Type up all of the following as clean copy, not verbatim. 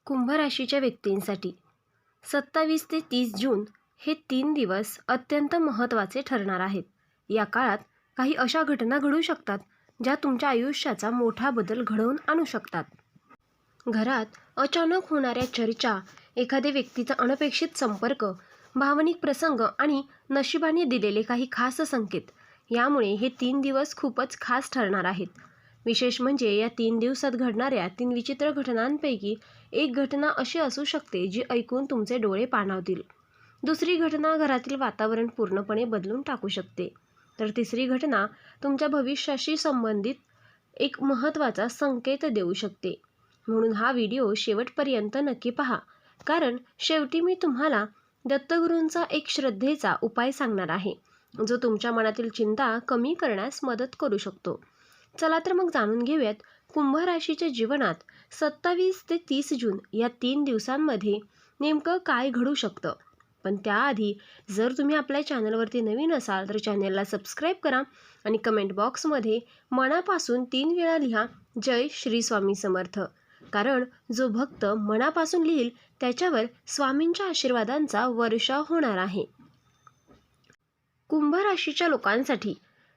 कुंभ राशीच्या व्यक्तींसाठी 27 ते 30 जून हे 3 दिवस अत्यंत महत्त्वाचे ठरणार आहेत. या काळात काही अशा घटना घडू शकतात ज्या तुमच्या आयुष्याचा मोठा बदल घडवून आणू शकतात. घरात अचानक होणाऱ्या चर्चा, एखाद्या व्यक्तीचा अनपेक्षित संपर्क, भावनिक प्रसंग आणि नशिबाने दिलेले काही खास संकेत यामुळे हे 3 दिवस खूपच खास ठरणार आहेत. विशेष म्हणजे या 3 दिवसात घडणाऱ्या 3 विचित्र घटनांपैकी एक घटना अशी असू शकते जी ऐकून तुमचे डोळे पाणावतील. दुसरी घटना घरातील वातावरण पूर्णपणे बदलून टाकू शकते. तर तिसरी घटना तुमच्या भविष्याशी संबंधित एक महत्त्वाचा संकेत देऊ शकते. म्हणून हा व्हिडिओ शेवटपर्यंत नक्की पहा, कारण शेवटी मी तुम्हाला दत्तगुरूंचा एक श्रद्धेचा उपाय सांगणार आहे, जो तुमच्या मनातील चिंता कमी करण्यास मदत करू शकतो. चला तर मग जाणून घेऊयात कुंभ राशीच्या जीवनात 27 ते 30 जून या 3 दिवसांमध्ये नेमकं काय घडू शकतं. पण त्याआधी जर तुम्ही आपल्या चॅनलवरती नवीन असाल तर चॅनलला सबस्क्राईब करा आणि कमेंट बॉक्समध्ये मनापासून 3 वेळा लिहा, जय श्री स्वामी समर्थ. कारण जो भक्त मनापासून लिहिल त्याच्यावर स्वामींच्या आशीर्वादांचा वर्षाव होणार आहे. कुंभ राशीच्या लोकांसाठी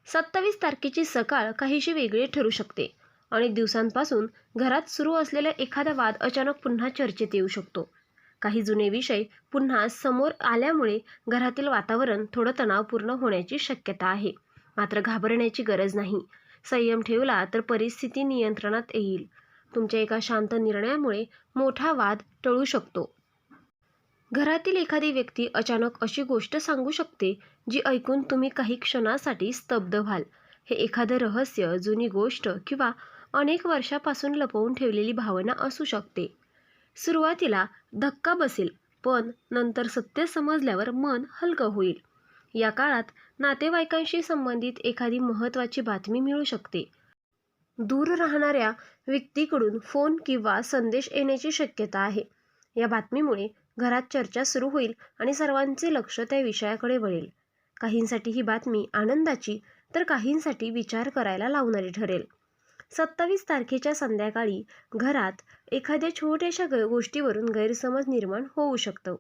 27 तारखेची सकाळ काहीशी वेगळी ठरू शकते. अनेक दिवसांपासून घरात सुरू असलेला एखादा वाद अचानक पुन्हा चर्चेत येऊ शकतो. काही जुने विषय पुन्हा समोर आल्यामुळे घरातील वातावरण थोडं तणावपूर्ण होण्याची शक्यता आहे. मात्र घाबरण्याची गरज नाही. संयम ठेवला तर परिस्थिती नियंत्रणात येईल. तुमच्या एका शांत निर्णयामुळे मोठा वाद टळू शकतो. घरातील एखादी व्यक्ती अचानक अशी गोष्ट सांगू शकते जी ऐकून तुम्ही काही क्षणासाठी स्तब्ध व्हाल. हे एखादं रहस्य, जुनी गोष्ट किंवा अनेक वर्षापासून लपवून ठेवलेली भावना असू शकते. सुरुवातीला धक्का बसेल, पण नंतर सत्य समजल्यावर मन हलकं होईल. या काळात नातेवाईकांशी संबंधित एखादी महत्त्वाची बातमी मिळू शकते. दूर राहणाऱ्या व्यक्तीकडून फोन किंवा संदेश येण्याची शक्यता आहे. या बातमीमुळे घरात चर्चा सुरू होईल आणि सर्वांचे लक्ष त्या विषयाकडे वळेल. काहींसाठी ही बातमी आनंदाची तर काहींसाठी विचार करायला लावणारी ठरेल. 27 तारखेच्या संध्याकाळी घरात एखाद्या छोट्याशा गोष्टीवरून गैरसमज निर्माण होऊ शकतं.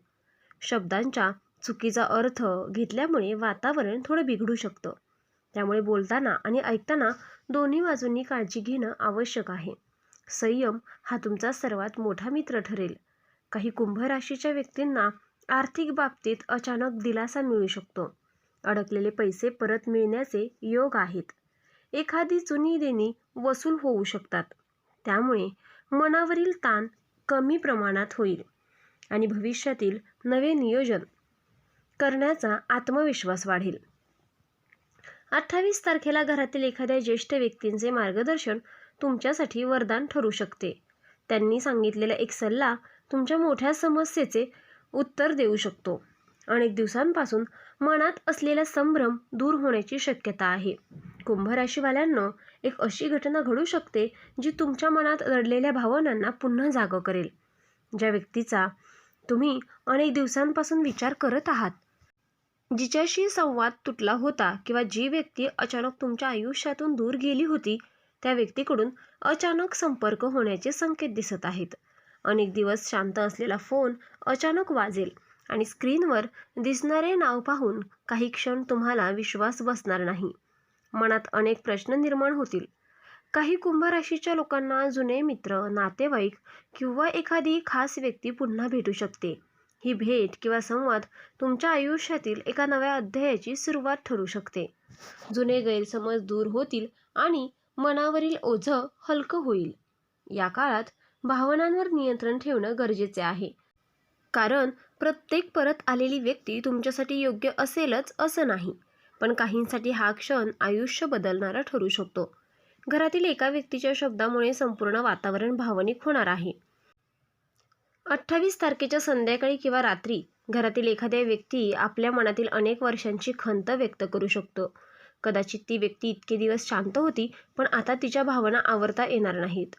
शब्दांचा चुकीचा अर्थ घेतल्यामुळे वातावरण थोडं बिघडू शकतं. त्यामुळे बोलताना आणि ऐकताना दोन्ही बाजूंनी काळजी घेणं आवश्यक आहे. संयम हा तुमचा सर्वात मोठा मित्र ठरेल. काही कुंभ राशीच्या व्यक्तींना आर्थिक बाबतीत अचानक दिलासा मिळू शकतो. अडकलेले पैसे परत मिळण्याचे योग आहेत. एखादी जुनी देणी वसूल होऊ शकतात. त्यामुळे मनावरील ताण कमी प्रमाणात होईल आणि भविष्यातील नवे नियोजन करण्याचा आत्मविश्वास वाढेल. 28 तारखेला घरातील एखाद्या ज्येष्ठ व्यक्तींचे मार्गदर्शन तुमच्यासाठी वरदान ठरू शकते. त्यांनी सांगितलेला एक सल्ला तुमच्या मोठ्या समस्येचे उत्तर देऊ शकतो. अनेक दिवसांपासून मनात असलेला संभ्रम दूर होण्याची शक्यता आहे. कुंभ राशीवाल्यांनो, एक अशी घटना घडू शकते जी तुमच्या मनात दडलेल्या भावनांना पुन्हा जागं करेल. ज्या व्यक्तीचा तुम्ही अनेक दिवसांपासून विचार करत आहात, जिच्याशी संवाद तुटला होता किंवा जी व्यक्ती अचानक तुमच्या आयुष्यातून दूर गेली होती, त्या व्यक्तीकडून अचानक संपर्क होण्याचे संकेत दिसत आहेत. अनेक दिवस शांत असलेला फोन अचानक वाजेल आणि स्क्रीनवर दिसणारे नाव पाहून काही क्षण तुम्हाला विश्वास बसणार नाही. मनात अनेक प्रश्न निर्माण होतील. काही कुंभ राशीच्या लोकांना जुने मित्र, नातेवाईक किंवा एखादी खास व्यक्ती पुन्हा भेटू शकते. ही भेट किंवा संवाद तुमच्या आयुष्यातील एका नव्या अध्यायाची सुरुवात ठरू शकते. जुने गैरसमज दूर होतील आणि मनावरील ओझं हलकं होईल. या काळात भावनांवर नियंत्रण ठेवणं गरजेचे आहे, कारण प्रत्येक परत आलेली व्यक्ती तुमच्यासाठी योग्य असेलच असं नाही. पण काहींसाठी हा क्षण आयुष्य बदलणारा ठरू शकतो. घरातील एका व्यक्तीच्या शब्दामुळे संपूर्ण वातावरण भावनिक होणार आहे. 28 तारखेच्या संध्याकाळी किंवा रात्री घरातील एखाद्या व्यक्ती आपल्या मनातील अनेक वर्षांची खंत व्यक्त करू शकतो. कदाचित ती व्यक्ती इतके दिवस शांत होती, पण आता तिच्या भावना आवरता येणार नाहीत.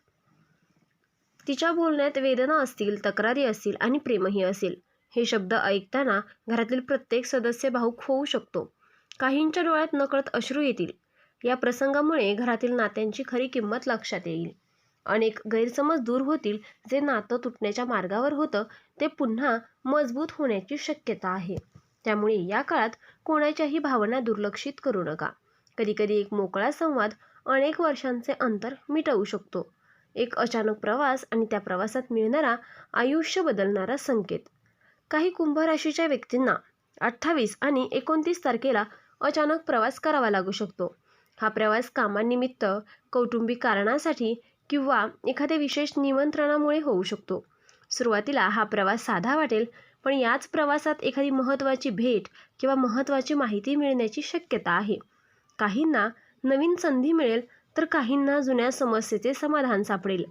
तिच्या बोलण्यात वेदना असतील, तक्रारी असतील आणि प्रेमही असेल. हे शब्द ऐकताना घरातील प्रत्येक सदस्य भावुक होऊ शकतो. काहींच्या डोळ्यात नकळत अश्रू येतील. या प्रसंगामुळे घरातील नात्यांची खरी किंमत लक्षात येईल. अनेक गैरसमज दूर होतील. जे नातं तुटण्याच्या मार्गावर होतं ते पुन्हा मजबूत होण्याची शक्यता आहे. त्यामुळे या काळात कोणाच्याही भावना दुर्लक्षित करू नका. कधीकधी एक मोकळा संवाद अनेक वर्षांचे अंतर मिटवू शकतो. एक अचानक प्रवास आणि त्या प्रवासात मिळणारा आयुष्य बदलणारा संकेत. काही कुंभ राशीच्या व्यक्तींना 28 आणि 29 तारखेला अचानक प्रवास करावा लागू शकतो. हा प्रवास कामानिमित्त, कौटुंबिक कारणासाठी किंवा एखाद्या विशेष निमंत्रणामुळे होऊ शकतो. सुरुवातीला हा प्रवास साधा वाटेल, पण याच प्रवासात एखादी महत्त्वाची भेट किंवा महत्त्वाची माहिती मिळण्याची शक्यता आहे. काहींना नवीन संधी मिळेल, तर काहींना जुन्या समस्येचे समाधान सापडेल.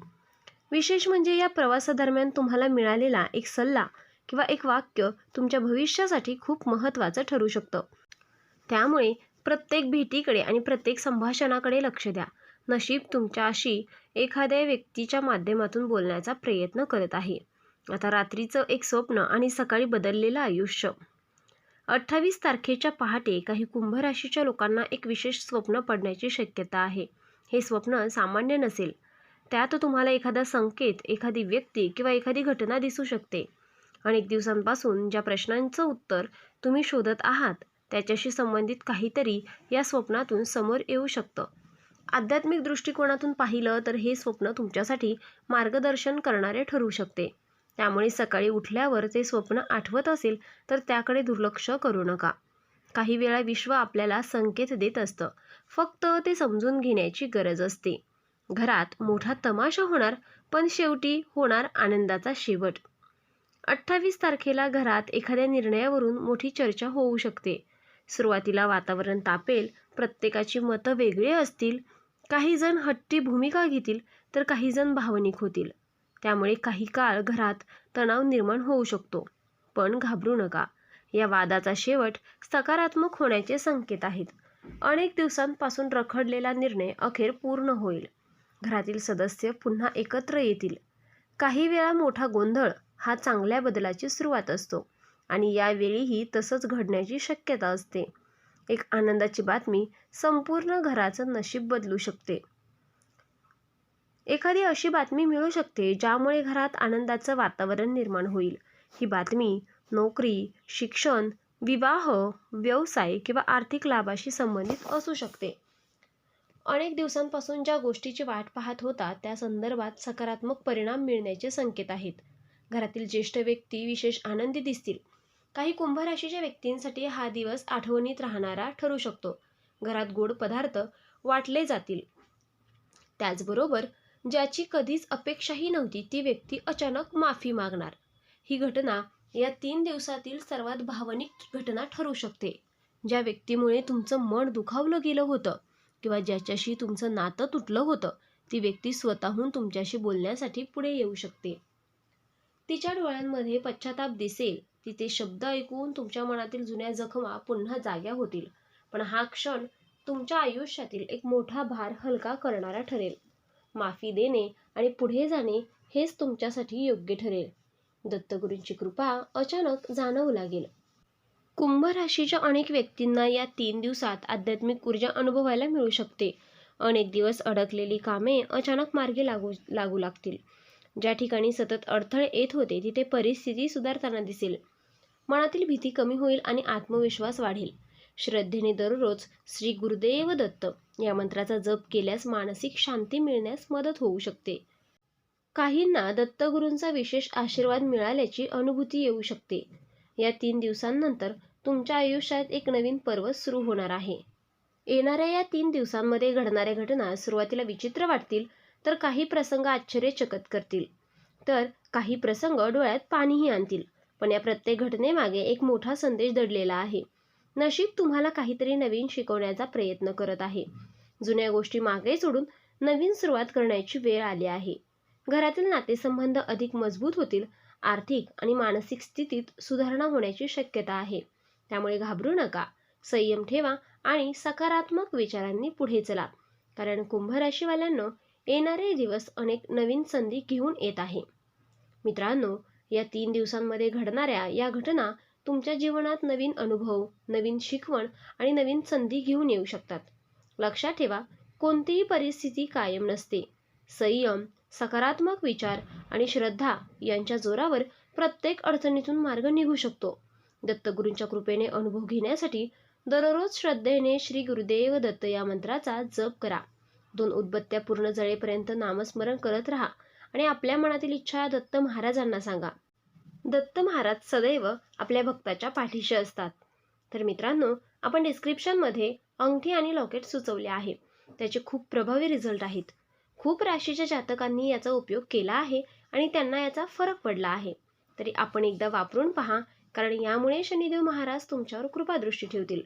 विशेष म्हणजे या प्रवासादरम्यान तुम्हाला मिळालेला एक सल्ला किंवा एक वाक्य तुमच्या भविष्यासाठी खूप महत्त्वाचं ठरू शकतं. त्यामुळे प्रत्येक भेटीकडे आणि प्रत्येक संभाषणाकडे लक्ष द्या. नशीब तुमच्याशी एखाद्या व्यक्तीच्या माध्यमातून बोलण्याचा प्रयत्न करत आहे. आता रात्रीचं एक स्वप्न आणि सकाळी बदललेलं आयुष्य. 28 तारखेच्या पहाटे काही कुंभ राशीच्या लोकांना एक विशेष स्वप्न पडण्याची शक्यता आहे. हे स्वप्न सामान्य नसेल. त्यात तुम्हाला एखादा संकेत, एखादी व्यक्ती किंवा एखादी घटना दिसू शकते. अनेक दिवसांपासून ज्या प्रश्नांचं उत्तर तुम्ही शोधत आहात त्याच्याशी संबंधित काहीतरी या स्वप्नातून समोर येऊ शकतं. आध्यात्मिक दृष्टिकोनातून पाहिलं तर हे स्वप्न तुमच्यासाठी मार्गदर्शन करणारे ठरू शकते. त्यामुळे सकाळी उठल्यावर ते स्वप्न आठवत असेल तर त्याकडे दुर्लक्ष करू नका. काही वेळा विश्व आपल्याला संकेत देत असतं, फक्त ते समजून घेण्याची गरज असते. घरात मोठा तमाशा होणार, पण शेवटी होणार आनंदाचा शेवट. 28 तारखेला घरात एखाद्या निर्णयावरून मोठी चर्चा होऊ शकते. सुरुवातीला वातावरण तापेल, प्रत्येकाची मतं वेगळी असतील. काही जण हट्टी भूमिका घेतील तर काही जण भावनिक होतील. त्यामुळे काही काळ घरात तणाव निर्माण होऊ शकतो. पण घाबरू नका. या वादाचा शेवट सकारात्मक होण्याचे संकेत आहेत. अनेक दिवसांपासून रखडलेला निर्णय अखेर पूर्ण होईल. घरातील सदस्य पुन्हा एकत्र येतील. काही वेळा मोठा गोंधळ हा चांगल्या बदलाची सुरुवात असतो आणि यावेळीही तसंच घडण्याची शक्यता असते. एक आनंदाची बातमी संपूर्ण घराचं नशीब बदलू शकते. एखादी अशी बातमी मिळू शकते ज्यामुळे घरात आनंदाचं वातावरण निर्माण होईल. ही बातमी नोकरी, शिक्षण, विवाह, व्यवसाय किंवा आर्थिक लाभाशी संबंधित असू शकते. अनेक दिवसांपासून ज्या गोष्टीची वाट पाहत होता त्या संदर्भात सकारात्मक परिणाम मिळण्याचे संकेत आहेत. घरातील ज्येष्ठ व्यक्ती विशेष आनंदी दिसतील. काही कुंभ राशीच्या व्यक्तींसाठी हा दिवस आठवणीत राहणारा ठरू शकतो. घरात गोड पदार्थ वाटले जातील. त्याचबरोबर ज्याची कधीच अपेक्षाही नव्हती ती व्यक्ती अचानक माफी मागणार. ही घटना या 3 दिवसातील सर्वात भावनिक घटना ठरू शकते. ज्या व्यक्तीमुळे तुमचं मन दुखावलं गेलं होतं किंवा ज्याच्याशी तुमचं नातं तुटलं होतं ती व्यक्ती स्वतःहून तुमच्याशी बोलण्यासाठी पुढे येऊ शकते. तिच्या डोळ्यांमध्ये पश्चाताप दिसेल. तिचे शब्द ऐकून तुमच्या मनातील जुन्या जखमा पुन्हा जाग्या होतील. पण हा क्षण तुमच्या आयुष्यातील एक मोठा भार हलका करणारा ठरेल. माफी देणे आणि पुढे जाणे हेच तुमच्यासाठी योग्य ठरेल. दत्तगुरूंची कृपा अचानक जाणवू लागेल. कुंभ राशीच्या अनेक व्यक्तींना या 3 दिवसात आध्यात्मिक ऊर्जा अनुभवायला मिळू शकते. अनेक दिवस अडकलेली कामे अचानक मार्गी लागू लागतील. ज्या ठिकाणी सतत अडथळे येत होते तिथे परिस्थिती सुधारताना दिसेल. मनातील भीती कमी होईल आणि आत्मविश्वास वाढेल. श्रद्धेने दररोज श्री गुरुदेव दत्त या मंत्राचा जप केल्यास मानसिक शांती मिळण्यास मदत होऊ शकते. काहींना दत्तगुरूंचा विशेष आशीर्वाद मिळाल्याची अनुभूती येऊ शकते. या 3 दिवसांनंतर तुमच्या आयुष्यात एक नवीन पर्व सुरू होणार आहे. येणाऱ्या या 3 दिवसांमध्ये घडणाऱ्या घटना सुरुवातीला विचित्र वाटतील, तर काही प्रसंग आश्चर्यचकित करतील, तर काही प्रसंग डोळ्यात पाणीही आणतील. पण या प्रत्येक घटनेमागे एक मोठा संदेश दडलेला आहे. नशीब तुम्हाला काहीतरी नवीन शिकवण्याचा प्रयत्न करत आहे. जुन्या गोष्टी मागे सोडून नवीन सुरुवात करण्याची वेळ आली आहे. घरातील नातेसंबंध अधिक मजबूत होतील. आर्थिक आणि मानसिक स्थितीत सुधारणा होण्याची शक्यता आहे. त्यामुळे घाबरू नका. संयम ठेवा आणि सकारात्मक विचारांनी पुढे चला. कारण कुंभ राशीवाल्यांनो, येणारे दिवस अनेक नवीन संधी घेऊन येत आहे. मित्रांनो, या 3 दिवसांमध्ये घडणाऱ्या या घटना तुमच्या जीवनात नवीन अनुभव, नवीन शिकवण आणि नवीन संधी घेऊन येऊ शकतात. लक्षात ठेवा, कोणतीही परिस्थिती कायम नसते. संयम, सकारात्मक विचार आणि श्रद्धा यांच्या जोरावर प्रत्येक अडचणीतून मार्ग निघू शकतो. दत्तगुरूंच्या कृपेने अनुभव घेण्यासाठी दररोज श्रद्धेने श्री गुरुदेव दत्त या मंत्राचा जप करा. 2 उदबत्त्या पूर्ण जळेपर्यंत नामस्मरण करत राहा आणि आपल्या मनातील इच्छा दत्त महाराजांना सांगा. दत्त महाराज सदैव आपल्या भक्ताच्या पाठीशी असतात. तर मित्रांनो, आपण डिस्क्रिप्शनमध्ये अंगठी आणि लॉकेट सुचवले आहे. त्याचे खूप प्रभावी रिझल्ट आहेत. खूप राशीच्या जातकांनी याचा उपयोग केला आहे आणि त्यांना याचा फरक पडला आहे. तरी आपण एकदा वापरून पहा, कारण यामुळे शनिदेव महाराज तुमच्यावर कृपादृष्टी ठेवतील.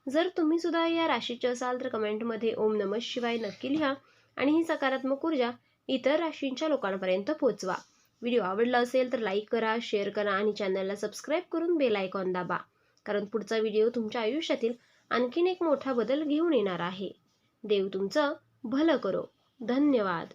जर तुम्ही सुद्धा या राशीचे असाल तर कमेंटमध्ये ओम नमः शिवाय नक्की लिहा आणि ही सकारात्मक ऊर्जा इतर राशींच्या लोकांपर्यंत पोहोचवा. व्हिडिओ आवडला असेल तर लाईक करा, शेअर करा आणि चॅनलला सबस्क्राईब करून बेल आयकॉन दाबा, कारण पुढचा व्हिडिओ तुमच्या आयुष्यातील आणखीन एक मोठा बदल घेऊन येणार आहे. देव तुमचं भलं करो. धन्यवाद.